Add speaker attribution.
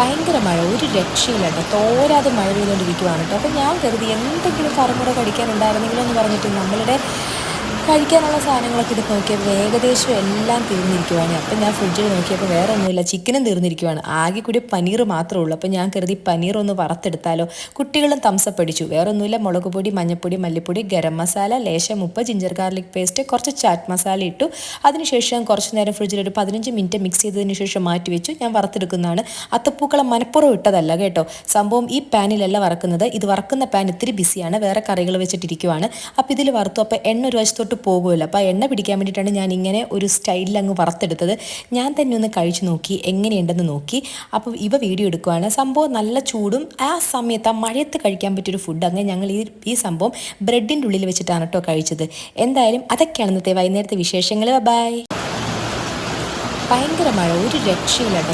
Speaker 1: ഭയങ്കര മഴ, ഒരു രക്ഷയില്ല കേട്ടോ, തോരാതെ മഴ പെയ്തുകൊണ്ടിരിക്കുവാണ് കേട്ടോ. അപ്പോൾ ഞാൻ കരുതി എന്തെങ്കിലും കറുമുറ കടിക്കാനുണ്ടായിരുന്നെങ്കിലോ എന്ന് പറഞ്ഞിട്ട് നമ്മളുടെ കഴിക്കാനുള്ള സാധനങ്ങളൊക്കെ ഇത് നോക്കിയപ്പോൾ ഏകദേശം എല്ലാം തീർന്നിരിക്കുവാണ്. അപ്പം ഞാൻ ഫ്രിഡ്ജിൽ നോക്കിയപ്പോൾ വേറെ ഒന്നുമില്ല, ചിക്കനും തീർന്നിരിക്കുവാണ്. ആകെ കൂടി പനീർ മാത്രമേ ഉള്ളൂ. അപ്പോൾ ഞാൻ കരുതി പനീർ ഒന്ന് വറുത്തെടുത്താലോ. കുട്ടികളും തംസപ്പ് അടിച്ചു. വേറെ ഒന്നുമില്ല, മുളക് പൊടി, മഞ്ഞൾപ്പൊടി, മല്ലിപ്പൊടി, ഗരം മസാല, ലേശം ഉപ്പ്, ജിഞ്ചർ ഗാർലിക് പേസ്റ്റ്, കുറച്ച് ചാറ്റ് മസാല ഇട്ടു. അതിനുശേഷം കുറച്ച് നേരം ഫ്രിഡ്ജിൽ ഒരു 15 മിനിറ്റ് മിക്സ് ചെയ്തതിന് ശേഷം മാറ്റി വെച്ചു. ഞാൻ വറുത്തെടുക്കുന്നതാണ്. അത്തപ്പൂക്കളം മനപ്പുറം ഇട്ടതല്ല കേട്ടോ. സംഭവം ഈ പാനിലല്ല വറക്കുന്നത്. ഇത് വറക്കുന്ന പാൻ ഇത്തിരി ബിസിയാണ്, വേറെ കറികൾ വെച്ചിട്ടിരിക്കുവാണ്. അപ്പോൾ ഇതിൽ വറുത്തു. അപ്പോൾ എണ്ണ ഒരു വശത്തോട്ട് പോകുമല്ലോ, അപ്പോൾ എണ്ണ പിടിക്കാൻ വേണ്ടിയിട്ടാണ് ഞാൻ ഇങ്ങനെ ഒരു സ്റ്റൈലിൽ അങ്ങ് വറുത്തെടുത്തത്. ഞാൻ തന്നെ ഒന്ന് കഴിച്ചു നോക്കി, എങ്ങനെയുണ്ടെന്ന് നോക്കി. അപ്പോൾ ഇവ വീഡിയോ എടുക്കുവാണ്. സംഭവം നല്ല ചൂടും ആ സമയത്ത് ആ മഴയത്ത് കഴിക്കാൻ പറ്റിയൊരു ഫുഡ്. അങ്ങനെ ഞങ്ങൾ ഈ സംഭവം ബ്രെഡിൻ്റെ ഉള്ളിൽ വെച്ചിട്ടാണ് കേട്ടോ കഴിച്ചത്. എന്തായാലും അതൊക്കെയാണ് ഇന്നത്തെ വൈകുന്നേരത്തെ വിശേഷങ്ങൾ. ബൈ. ഭയങ്കര മഴ, ഒരു രക്ഷയില്ല കേട്ടോ.